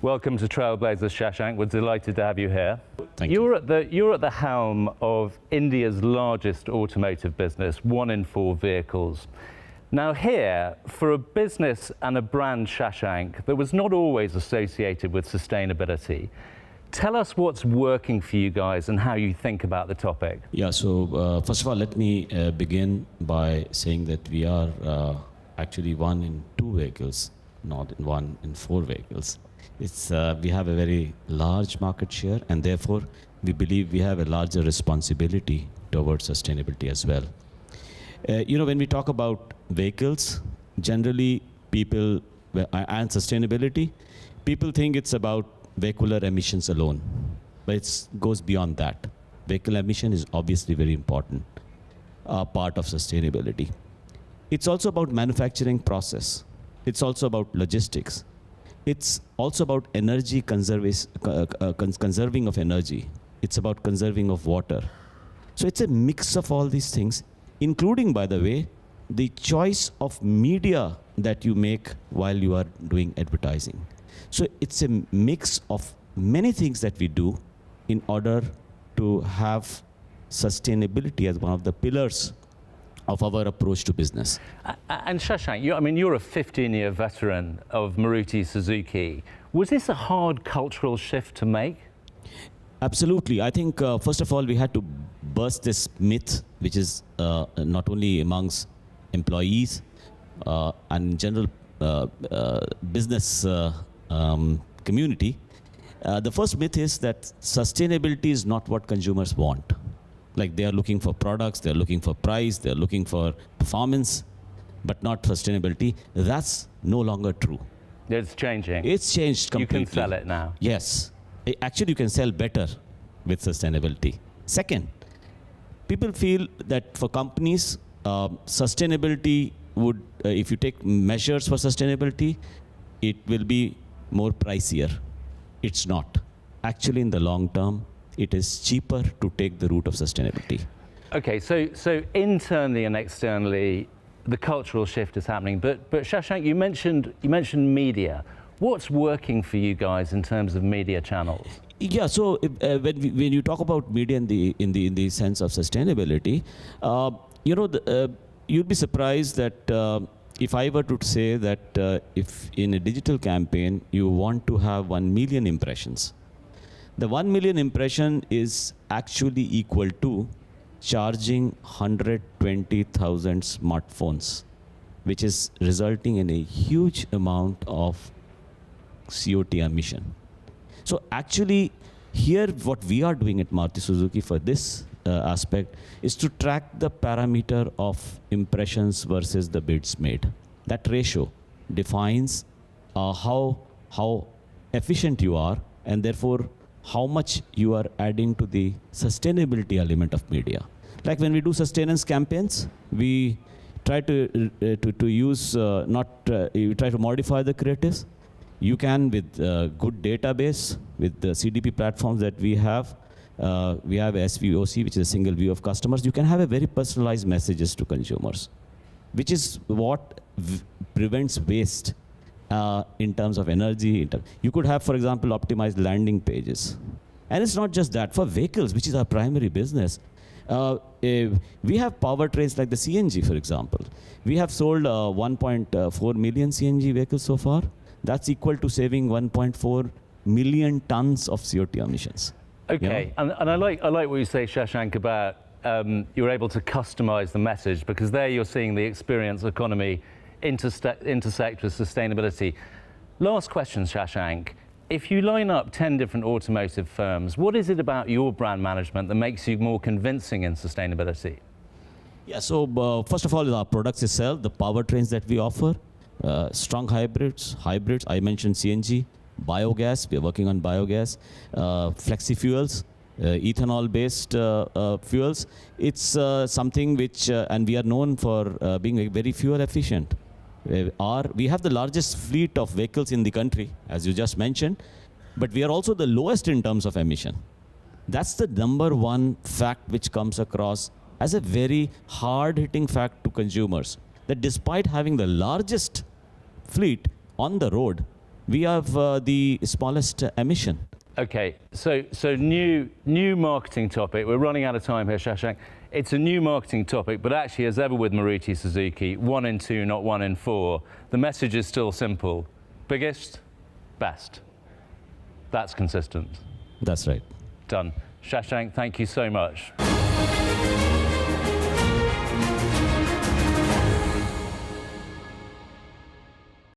Welcome to Trailblazers, Shashank. We're delighted to have you here. Thank you. You're at the helm of India's largest automotive business, 1 in 4 vehicles. Now here, for a business and a brand, Shashank, that was not always associated with sustainability, tell us what's working for you guys and how you think about the topic. Yeah, so first of all, let me begin by saying that we are actually 1 in 2 vehicles, not 1 in 4 vehicles. We have a very large market share, and therefore we believe we have a larger responsibility towards sustainability as well. When we talk about vehicles, generally people, and sustainability, people think it's about vehicular emissions alone, but it goes beyond that. Vehicle emission is obviously very important part of sustainability. It's also about manufacturing process. It's also about logistics. It's also about energy conserving of energy. It's about conserving of water. So it's a mix of all these things, including, by the way, the choice of media that you make while you are doing advertising. So it's a mix of many things that we do in order to have sustainability as one of the pillars of our approach to business. And Shashank, you're a 15-year veteran of Maruti Suzuki. Was this a hard cultural shift to make? Absolutely. I think, first of all, we had to burst this myth, which is not only amongst employees and in general business community. The first myth is that sustainability is not what consumers want. Like, they are looking for products, they're looking for price, they're looking for performance, but not sustainability. That's no longer true. It's changing. It's changed completely. You can sell it now. Yes. Actually, you can sell better with sustainability. Second, people feel that for companies, sustainability would, if you take measures for sustainability, it will be more pricier. It's not. Actually, in the long term, it is cheaper to take the route of sustainability. Okay, so internally and externally, the cultural shift is happening. But Shashank, you mentioned media. What's working for you guys in terms of media channels? Yeah, so when you talk about media in the sense of sustainability, you'd be surprised that if I were to say that if in a digital campaign you want to have 1 million impressions, the 1 million impression is actually equal to charging 120,000 smartphones, which is resulting in a huge amount of CO2 emission. So actually, here what we are doing at Maruti Suzuki for this aspect is to track the parameter of impressions versus the bids made. That ratio defines how efficient you are, and therefore how much you are adding to the sustainability element of media. Like when we do sustenance campaigns, we try to use you try to modify the creatives. You can with good database, with the CDP platforms that we have SVOC, which is a single view of customers. You can have a very personalized messages to consumers, which is what prevents waste in terms of energy. You could have, for example, optimized landing pages. And it's not just that. For vehicles, which is our primary business, we have powertrains like the CNG, for example. We have sold 1.4 million CNG vehicles so far. That's equal to saving 1.4 million tons of CO2 emissions. Okay, and I like what you say, Shashank, about you're able to customize the message, because there you're seeing the experience economy intersect with sustainability. Last question, Shashank. If you line up 10 different automotive firms, what is it about your brand management that makes you more convincing in sustainability? Yeah, so first of all, our products itself, the powertrains that we offer, strong hybrids, I mentioned CNG, biogas, we are working on biogas, flexi fuels, ethanol-based fuels. It's something which, and we are known for being very fuel efficient. We have the largest fleet of vehicles in the country, as you just mentioned, but we are also the lowest in terms of emission. That's the #1 fact which comes across as a very hard-hitting fact to consumers, that despite having the largest fleet on the road, we have the smallest emission. Okay, so new marketing topic. We're running out of time here, Shashank. It's a new marketing topic, but actually, as ever with Maruti Suzuki, 1 in 2, not 1 in 4. The message is still simple: biggest, best. That's consistent. That's right. Done. Shashank, thank you so much.